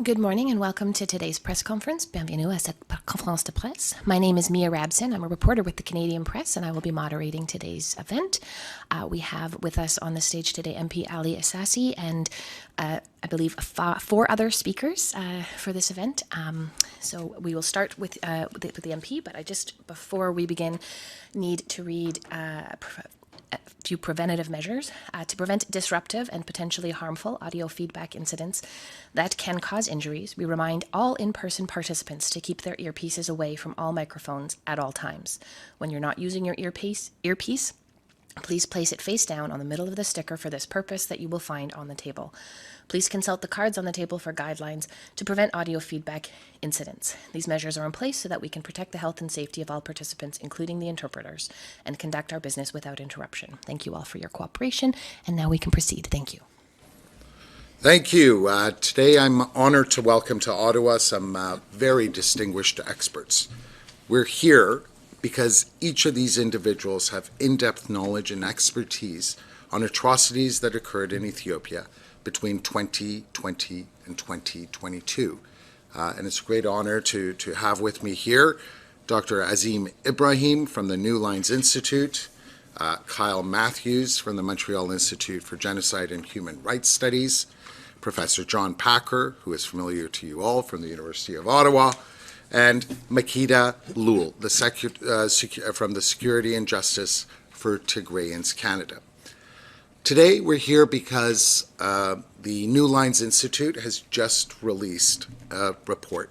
Good morning and welcome to today's press conference. Bienvenue à cette conférence de presse. My name is Mia Rabson. I'm a reporter with the Canadian Press and I will be moderating today's event. We have with us on the stage today MP Ali Assassi and I believe four other speakers for this event. So we will start with the MP, but I just, before we begin, need to read a few preventative measures to prevent disruptive and potentially harmful audio feedback incidents that can cause injuries. We remind all in-person participants to keep their earpieces away from all microphones at all times. When you're not using your earpiece, please place it face down on the middle of the sticker for this purpose that you will find on the table. Please consult the cards on the table for guidelines to prevent audio feedback incidents. These measures are in place so that we can protect the health and safety of all participants, including the interpreters, and conduct our business without interruption. Thank you all for your cooperation, and now we can proceed. Thank you. Thank you. Today I'm honored to welcome to Ottawa some very distinguished experts. We're here because each of these individuals have in-depth knowledge and expertise on atrocities that occurred in Ethiopia between 2020 and 2022. And it's a great honor to have with me here Dr. Azim Ibrahim from the New Lines Institute, Kyle Matthews from the Montreal Institute for Genocide and Human Rights Studies, Professor John Packer, who is familiar to you all from the University of Ottawa, and Makeda Lul, from the Security and Justice for Tigrayans Canada. Today we're here because the New Lines Institute has just released a report.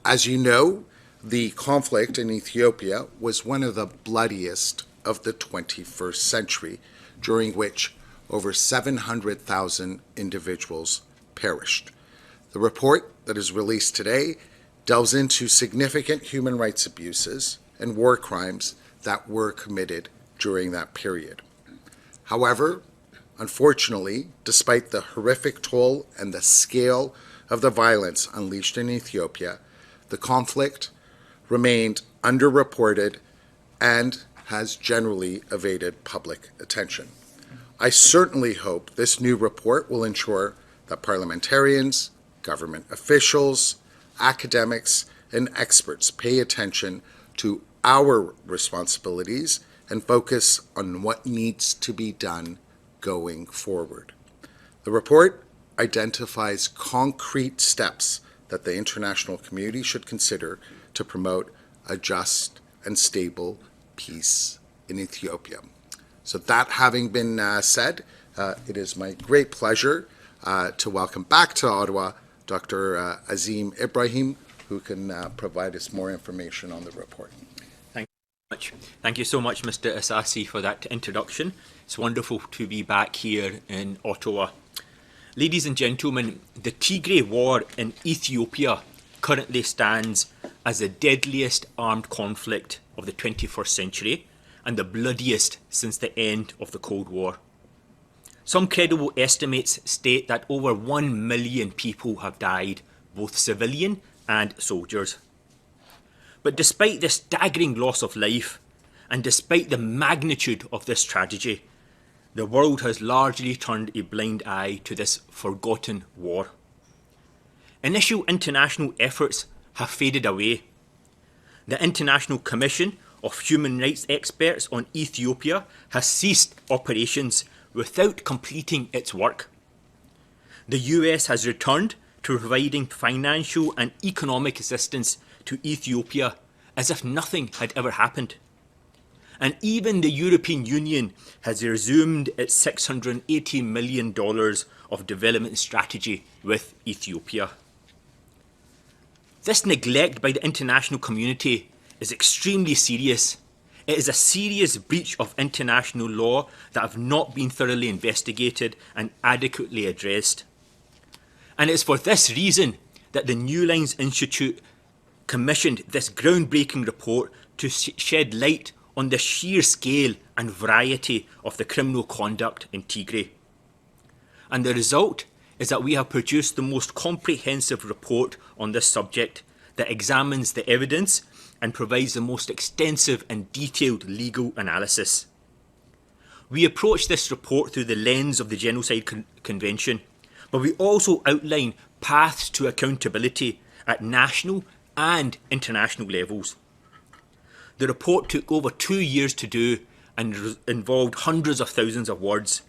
As you know, the conflict in Ethiopia was one of the bloodiest of the 21st century, during which over 700,000 individuals perished. The report that is released today delves into significant human rights abuses and war crimes that were committed during that period. However, unfortunately, despite the horrific toll and the scale of the violence unleashed in Ethiopia, the conflict remained underreported and has generally evaded public attention. I certainly hope this new report will ensure that parliamentarians, government officials, academics, and experts pay attention to our responsibilities and focus on what needs to be done going forward. The report identifies concrete steps that the international community should consider to promote a just and stable peace in Ethiopia. So that having been said, it is my great pleasure to welcome back to Ottawa Dr. Azim Ibrahim, who can provide us more information on the report. Thank you so much, Mr. Assassi, for that introduction. It's wonderful to be back here in Ottawa. Ladies and gentlemen, the Tigray war in Ethiopia currently stands as the deadliest armed conflict of the 21st century and the bloodiest since the end of the Cold War. Some credible estimates state that over 1 million people have died, both civilian and soldiers. But despite this staggering loss of life, and despite the magnitude of this tragedy, the world has largely turned a blind eye to this forgotten war. Initial international efforts have faded away. The International Commission of Human Rights Experts on Ethiopia has ceased operations without completing its work. The US has returned to providing financial and economic assistance to Ethiopia as if nothing had ever happened. And even the European Union has resumed its $680 million of development strategy with Ethiopia. This neglect by the international community is extremely serious. It is a serious breach of international law that have not been thoroughly investigated and adequately addressed. And it is for this reason that the New Lines Institute commissioned this groundbreaking report to shed light on the sheer scale and variety of the criminal conduct in Tigray. And the result is that we have produced the most comprehensive report on this subject that examines the evidence and provides the most extensive and detailed legal analysis. We approach this report through the lens of the Genocide Convention, but we also outline paths to accountability at national and international levels. The report took over 2 years to do and involved hundreds of thousands of words.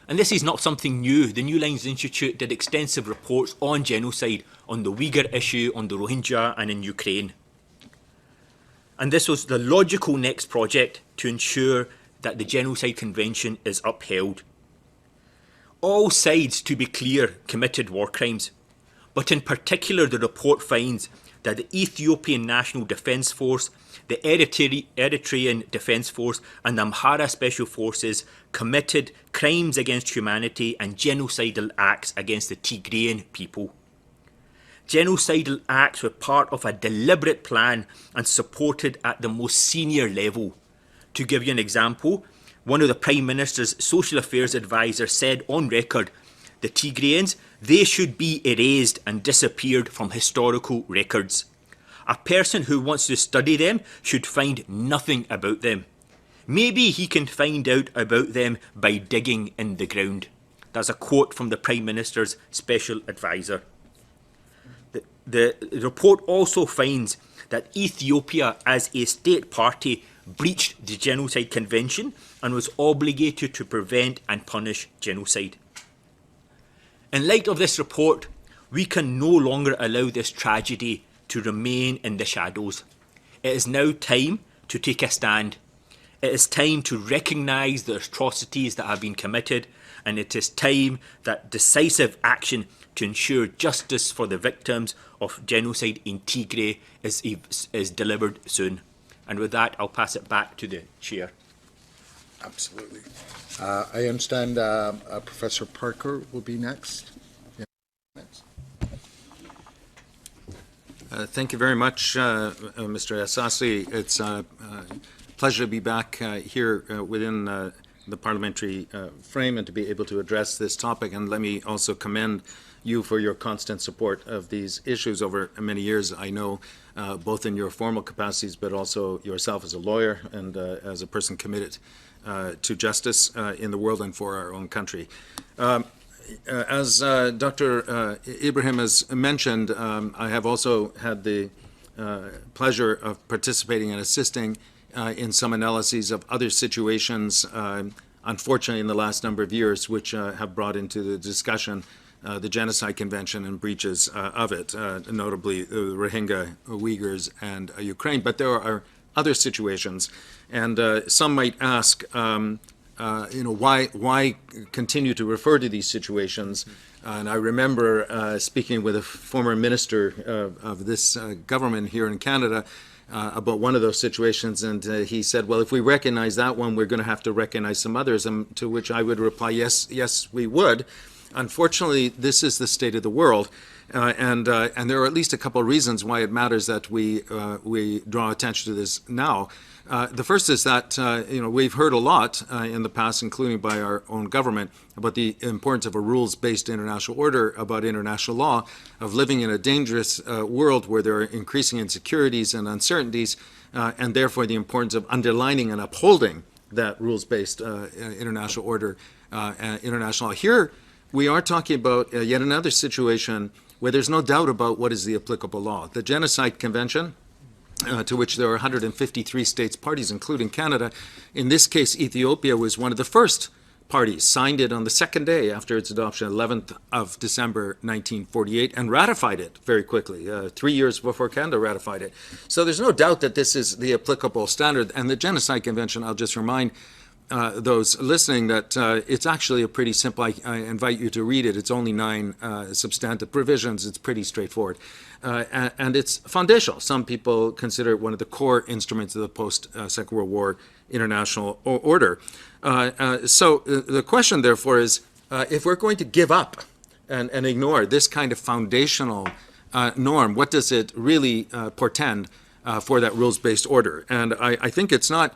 And this is not something new. The New Lines Institute did extensive reports on genocide, on the Uyghur issue, on the Rohingya and in Ukraine. And this was the logical next project to ensure that the Genocide Convention is upheld. All sides, to be clear, committed war crimes, but in particular the report finds that the Ethiopian National Defence Force, the Eritrean Defence Force and the Amhara Special Forces committed crimes against humanity and genocidal acts against the Tigrayan people. Genocidal acts were part of a deliberate plan and supported at the most senior level. To give you an example, one of the Prime Minister's Social Affairs advisors said on record, the Tigrayans, they should be erased and disappeared from historical records. A person who wants to study them should find nothing about them. Maybe he can find out about them by digging in the ground. That's a quote from the Prime Minister's Special Advisor. The report also finds that Ethiopia as a state party breached the Genocide Convention and was obligated to prevent and punish genocide. In light of this report, we can no longer allow this tragedy to remain in the shadows. It is now time to take a stand. It is time to recognise the atrocities that have been committed, and it is time that decisive action to ensure justice for the victims of genocide in Tigray is delivered soon. And with that, I'll pass it back to the Chair. Absolutely. I understand Professor Parker will be next. Yeah. Next. Thank you very much, Mr. Assassi. It's a pleasure to be back here within the parliamentary frame and to be able to address this topic. And let me also commend you for your constant support of these issues over many years. I know both in your formal capacities, but also yourself as a lawyer and as a person committed to justice in the world and for our own country. As Dr. Ibrahim has mentioned, I have also had the pleasure of participating and assisting in some analyses of other situations, unfortunately in the last number of years, which have brought into the discussion the Genocide Convention and breaches of it, notably the Rohingya, Uyghurs, and Ukraine. But there are other situations, and some might ask, why continue to refer to these situations? And I remember speaking with a former minister of this government here in Canada about one of those situations, and he said, well, if we recognize that one, we're going to have to recognize some others, and to which I would reply, yes, we would. Unfortunately, this is the state of the world, and there are at least a couple of reasons why it matters that we draw attention to this now. The first is that we've heard a lot in the past, including by our own government, about the importance of a rules-based international order, about international law, of living in a dangerous world where there are increasing insecurities and uncertainties, and therefore the importance of underlining and upholding that rules-based international order, international law. Here, we are talking about yet another situation where there's no doubt about what is the applicable law. The Genocide Convention, to which there are 153 states parties, including Canada. In this case, Ethiopia was one of the first parties, signed it on the second day after its adoption, 11th of December 1948, and ratified it very quickly, 3 years before Canada ratified it. So there's no doubt that this is the applicable standard. And the Genocide Convention, I'll just remind those listening that it's actually a pretty simple, I invite you to read it. It's only 9 substantive provisions. It's pretty straightforward. And it's foundational. Some people consider it one of the core instruments of the post-Second World War international order. So the question, therefore, is if we're going to give up and ignore this kind of foundational norm, what does it really portend for that rules-based order? And I think it's not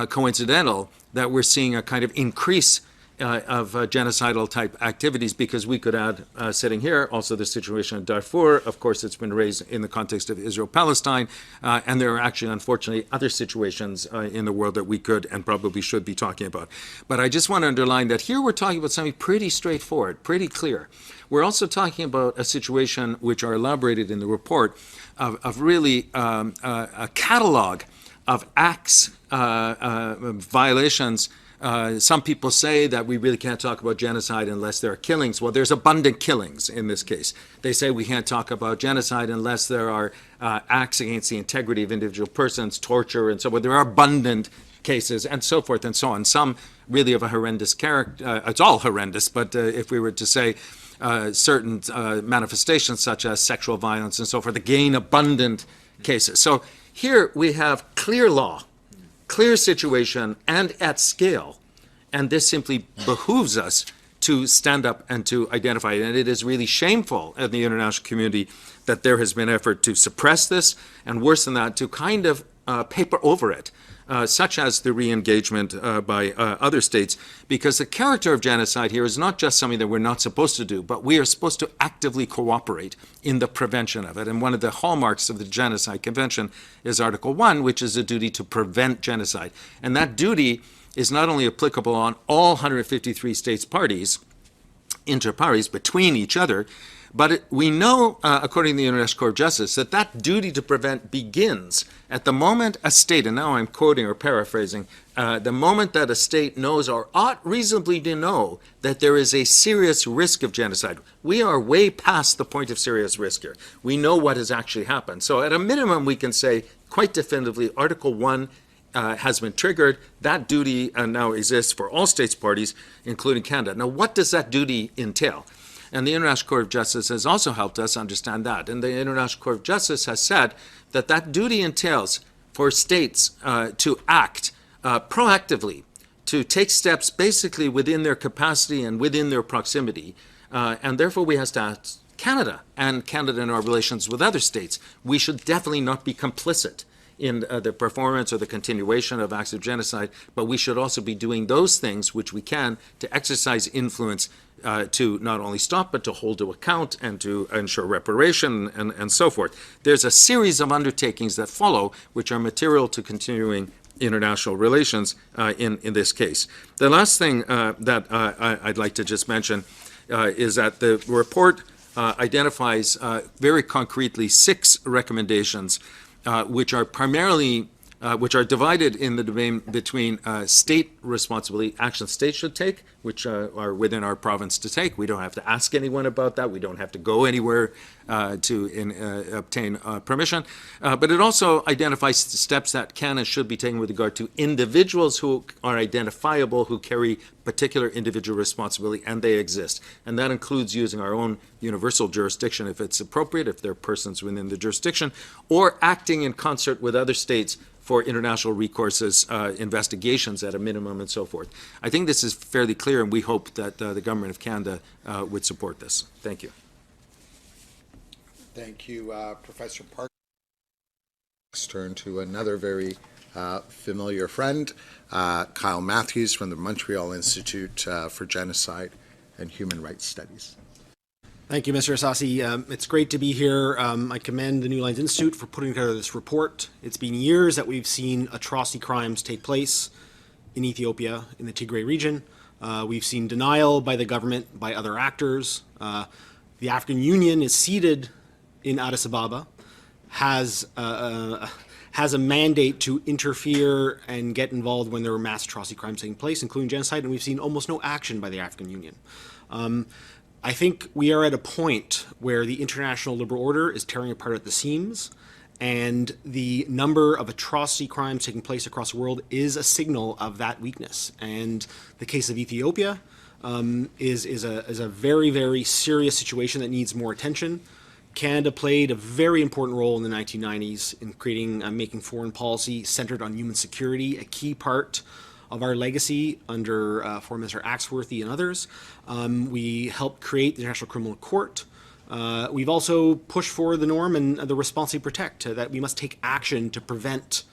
coincidental that we're seeing a kind of increase genocidal type activities, because we could add, sitting here, also the situation in Darfur. Of course, it's been raised in the context of Israel-Palestine, and there are actually, unfortunately, other situations in the world that we could and probably should be talking about. But I just want to underline that here we're talking about something pretty straightforward, pretty clear. We're also talking about a situation which are elaborated in the report of really a catalog of acts, violations. Some people say that we really can't talk about genocide unless there are killings. Well, there's abundant killings in this case. They say we can't talk about genocide unless there are acts against the integrity of individual persons, torture, and so on. There are abundant cases, and so forth and so on. Some really of a horrendous character. It's all horrendous, but if we were to say certain manifestations such as sexual violence and so forth, again, abundant cases. So here we have clear law, clear situation, and at scale, and this simply behooves us to stand up and to identify it. And it is really shameful in the international community that there has been effort to suppress this, and worse than that, to kind of paper over it, such as the re-engagement by other states, because the character of genocide here is not just something that we're not supposed to do, but we are supposed to actively cooperate in the prevention of it. And one of the hallmarks of the Genocide Convention is Article 1, which is a duty to prevent genocide. And that duty is not only applicable on all 153 states parties, inter pares, between each other, but we know, according to the International Court of Justice, that that duty to prevent begins at the moment a state, and now I'm quoting or paraphrasing, the moment that a state knows or ought reasonably to know that there is a serious risk of genocide. We are way past the point of serious risk here. We know what has actually happened. So at a minimum, we can say quite definitively Article 1 has been triggered. That duty now exists for all states parties, including Canada. Now, what does that duty entail? And the International Court of Justice has also helped us understand that. And the International Court of Justice has said that that duty entails for states to act proactively, to take steps basically within their capacity and within their proximity. And therefore we have to ask Canada and Canada in our relations with other states. We should definitely not be complicit in the performance or the continuation of acts of genocide, but we should also be doing those things which we can to exercise influence to not only stop, but to hold to account and to ensure reparation and so forth. There's a series of undertakings that follow, which are material to continuing international relations in this case. The last thing that I'd like to just mention is that the report identifies very concretely 6 recommendations which are primarily which are divided in the domain between state responsibility, action states should take, which are within our province to take. We don't have to ask anyone about that. We don't have to go anywhere to obtain permission. But it also identifies steps that can and should be taken with regard to individuals who are identifiable, who carry particular individual responsibility, and they exist. And that includes using our own universal jurisdiction if it's appropriate, if there are persons within the jurisdiction, or acting in concert with other states for international recourses, investigations at a minimum, and so forth. I think this is fairly clear, and we hope that the Government of Canada would support this. Thank you. Thank you, Professor Parker. Let's turn to another very familiar friend, Kyle Matthews from the Montreal Institute for Genocide and Human Rights Studies. Thank you, Mr. Asasi. It's great to be here. I commend the New Lines Institute for putting together this report. It's been years that we've seen atrocity crimes take place in Ethiopia, in the Tigray region. We've seen denial by the government, by other actors. The African Union is seated in Addis Ababa, has a mandate to interfere and get involved when there are mass atrocity crimes taking place, including genocide, and we've seen almost no action by the African Union. I think we are at a point where the international liberal order is tearing apart at the seams, and the number of atrocity crimes taking place across the world is a signal of that weakness. And the case of Ethiopia is a very, very serious situation that needs more attention. Canada played a very important role in the 1990s in creating, making foreign policy centered on human security, a key part of our legacy under Foreign Minister Axworthy and others. We helped create the International Criminal Court. We've also pushed for the norm and the responsibility to protect, that we must take action to prevent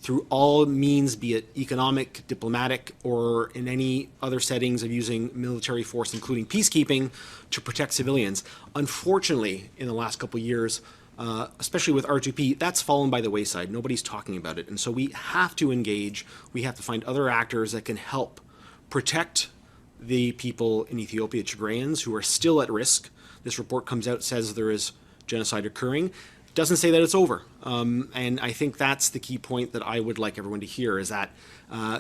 through all means, be it economic, diplomatic, or in any other settings of using military force, including peacekeeping, to protect civilians. Unfortunately, in the last couple of years, especially with R2P, that's fallen by the wayside. Nobody's talking about it. And so we have to engage. We have to find other actors that can help protect the people in Ethiopia, Tigrayans, who are still at risk. This report comes out, says there is genocide occurring. Doesn't say that it's over. And I think that's the key point that I would like everyone to hear, is that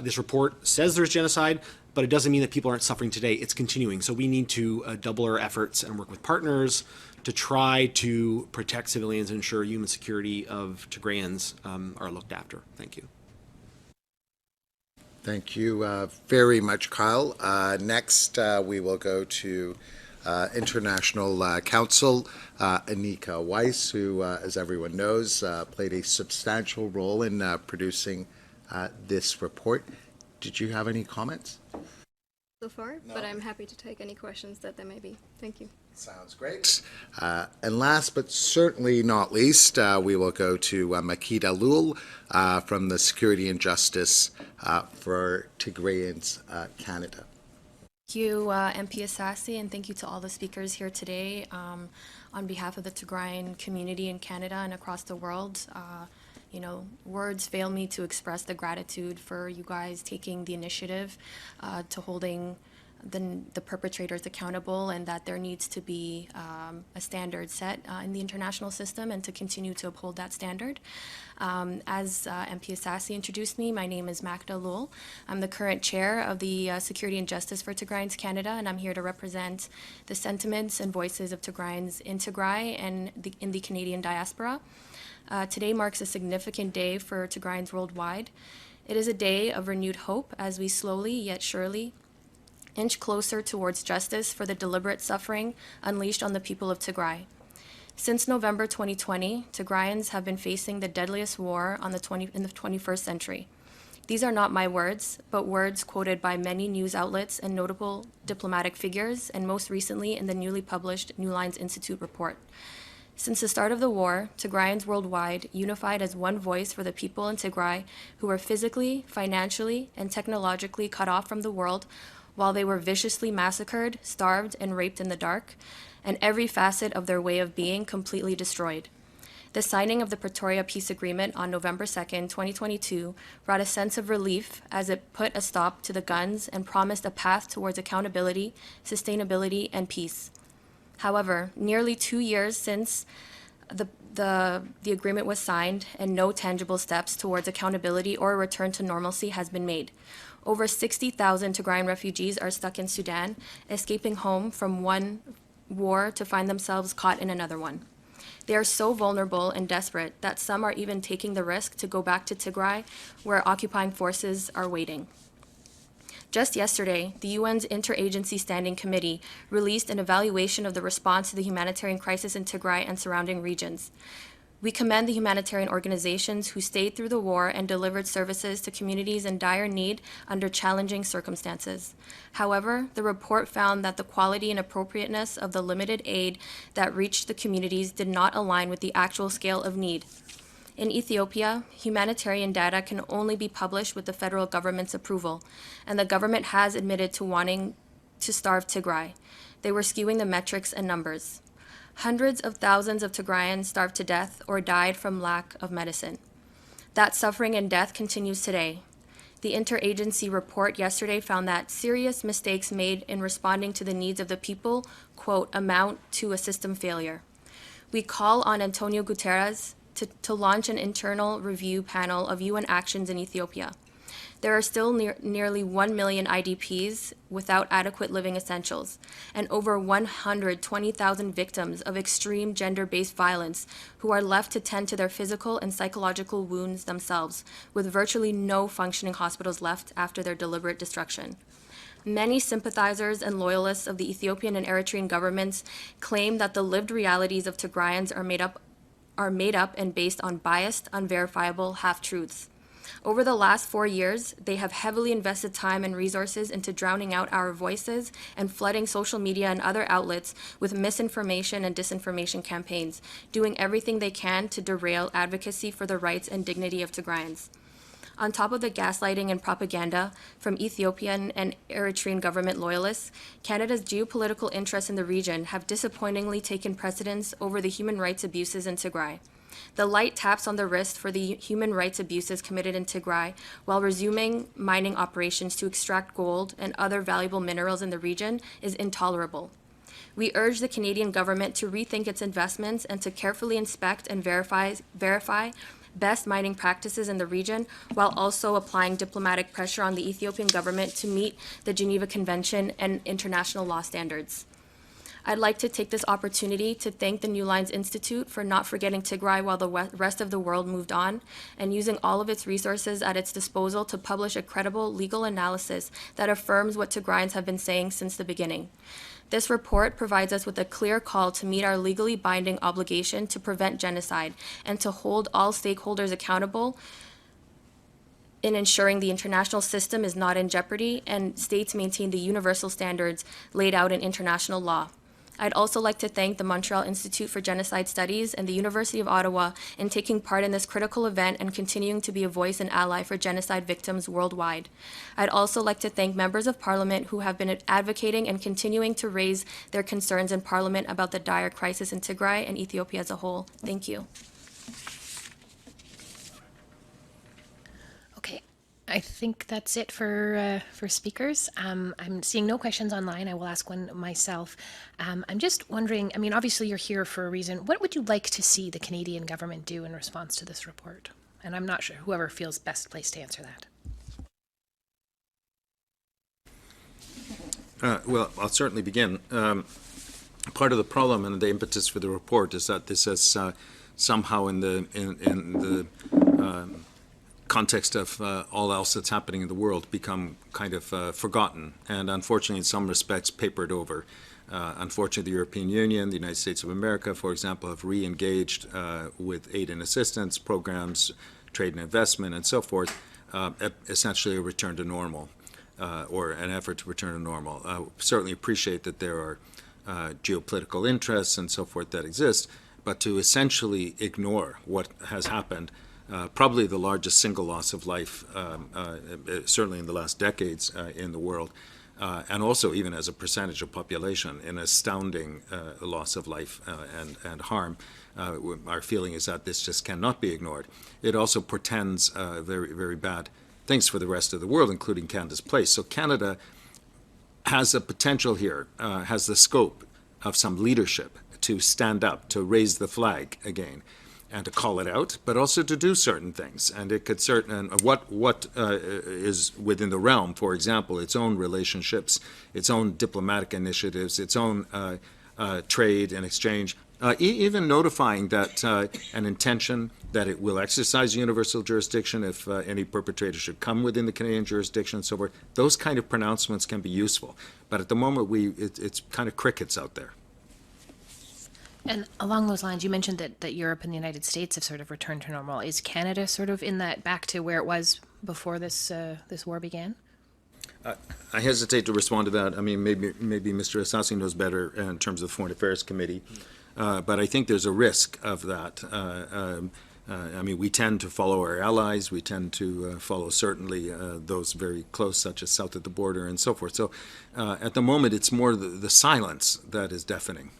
this report says there's genocide, but it doesn't mean that people aren't suffering today. It's continuing. So we need to double our efforts and work with partners to try to protect civilians and ensure human security of Tigrayans are looked after. Thank you. Thank you very much, Kyle. Next, we will go to International Counsel Anika Weiss, who, as everyone knows, played a substantial role in producing this report. Did you have any comments? So far, but I'm happy to take any questions that there may be. Thank you. Sounds great. And last but certainly not least, we will go to Makita Lul from the Security and Justice for Tigrayans Canada. Thank you, MP Asasi, and thank you to all the speakers here today. On behalf of the Tigrayan community in Canada and across the world, you know, words fail me to express the gratitude for you guys taking the initiative to holding the perpetrators accountable, and that there needs to be a standard set in the international system, and to continue to uphold that standard. As MP Asasi introduced me, my name is Makda Lul. I'm the current chair of the Security and Justice for Tigrayans Canada, and I'm here to represent the sentiments and voices of Tigrayans in Tigray and in the Canadian diaspora. Today marks a significant day for Tigrayans worldwide. It is a day of renewed hope as we slowly yet surely inch closer towards justice for the deliberate suffering unleashed on the people of Tigray. Since November 2020, Tigrayans have been facing the deadliest war in the 21st century. These are not my words, but words quoted by many news outlets and notable diplomatic figures, and most recently in the newly published New Lines Institute report. Since the start of the war, Tigrayans worldwide unified as one voice for the people in Tigray who were physically, financially, and technologically cut off from the world, while they were viciously massacred, starved, and raped in the dark, and every facet of their way of being completely destroyed. The signing of the Pretoria Peace Agreement on November 2nd, 2022, brought a sense of relief as it put a stop to the guns and promised a path towards accountability, sustainability, and peace. However, nearly 2 years since the agreement was signed, and no tangible steps towards accountability or a return to normalcy has been made. Over 60,000 Tigrayan refugees are stuck in Sudan, escaping home from one war to find themselves caught in another one. They are so vulnerable and desperate that some are even taking the risk to go back to Tigray, where occupying forces are waiting. Just yesterday, the UN's Interagency Standing Committee released an evaluation of the response to the humanitarian crisis in Tigray and surrounding regions. We commend the humanitarian organizations who stayed through the war and delivered services to communities in dire need under challenging circumstances. However, the report found that the quality and appropriateness of the limited aid that reached the communities did not align with the actual scale of need. In Ethiopia, humanitarian data can only be published with the federal government's approval, and the government has admitted to wanting to starve Tigray. They were skewing the metrics and numbers. Hundreds of thousands of Tigrayans starved to death or died from lack of medicine. That suffering and death continues today. The interagency report yesterday found that serious mistakes made in responding to the needs of the people, quote, amount to a system failure. We call on Antonio Guterres to launch an internal review panel of UN actions in Ethiopia. There are still nearly 1 million IDPs without adequate living essentials, and over 120,000 victims of extreme gender-based violence who are left to tend to their physical and psychological wounds themselves, with virtually no functioning hospitals left after their deliberate destruction. Many sympathizers and loyalists of the Ethiopian and Eritrean governments claim that the lived realities of Tigrayans are made up and based on biased, unverifiable half-truths. Over the last 4 years, they have heavily invested time and resources into drowning out our voices and flooding social media and other outlets with misinformation and disinformation campaigns, doing everything they can to derail advocacy for the rights and dignity of Tigrayans. On top of the gaslighting and propaganda from Ethiopian and Eritrean government loyalists, Canada's geopolitical interests in the region have disappointingly taken precedence over the human rights abuses in Tigray. The light taps on the wrist for the human rights abuses committed in Tigray while resuming mining operations to extract gold and other valuable minerals in the region is intolerable. We urge the Canadian government to rethink its investments and to carefully inspect and verify best mining practices in the region while also applying diplomatic pressure on the Ethiopian government to meet the Geneva Convention and international law standards. I'd like to take this opportunity to thank the New Lines Institute for not forgetting Tigray while the rest of the world moved on and using all of its resources at its disposal to publish a credible legal analysis that affirms what Tigrayans have been saying since the beginning. This report provides us with a clear call to meet our legally binding obligation to prevent genocide and to hold all stakeholders accountable in ensuring the international system is not in jeopardy and states maintain the universal standards laid out in international law. I'd also like to thank the Montreal Institute for Genocide Studies and the University of Ottawa in taking part in this critical event and continuing to be a voice and ally for genocide victims worldwide. I'd also like to thank members of Parliament who have been advocating and continuing to raise their concerns in Parliament about the dire crisis in Tigray and Ethiopia as a whole. Thank you. Okay, I think that's it for speakers. I'm seeing no questions online. I will ask one myself. I'm just wondering, I mean, obviously you're here for a reason. What would you like to see the Canadian government do in response to this report? And I'm not sure, whoever feels best placed to answer that. Well, I'll certainly begin. Part of the problem and the impetus for the report is that this has somehow in the context of all else that's happening in the world become kind of forgotten and unfortunately in some respects papered over. Unfortunately, the European Union, the United States of America, for example, have re-engaged with aid and assistance programs, trade and investment, and so forth, essentially a return to normal, or an effort to return to normal. Certainly appreciate that there are geopolitical interests and so forth that exist, but to essentially ignore what has happened, probably the largest single loss of life, certainly in the last decades in the world, and also even as a percentage of population, an astounding loss of life and harm. Our feeling is that this just cannot be ignored. It also portends very, very bad things for the rest of the world, including Canada's place. So Canada has a potential here, has the scope of some leadership to stand up, to raise the flag again, and to call it out, but also to do certain things. And it could what is within the realm, for example, its own relationships, its own diplomatic initiatives, its own trade and exchange, even notifying that an intention that it will exercise universal jurisdiction if any perpetrator should come within the Canadian jurisdiction and so forth. Those kind of pronouncements can be useful. But at the moment, it's kind of crickets out there. And along those lines, you mentioned that Europe and the United States have sort of returned to normal. Is Canada sort of in that back to where it was before this war began? I hesitate to respond to that. I mean, maybe Mr. Assassi knows better in terms of the Foreign Affairs Committee, but I think there's a risk of that. I mean, we tend to follow our allies. We tend to follow certainly those very close, such as south of the border and so forth. So at the moment, it's more the silence that is deafening.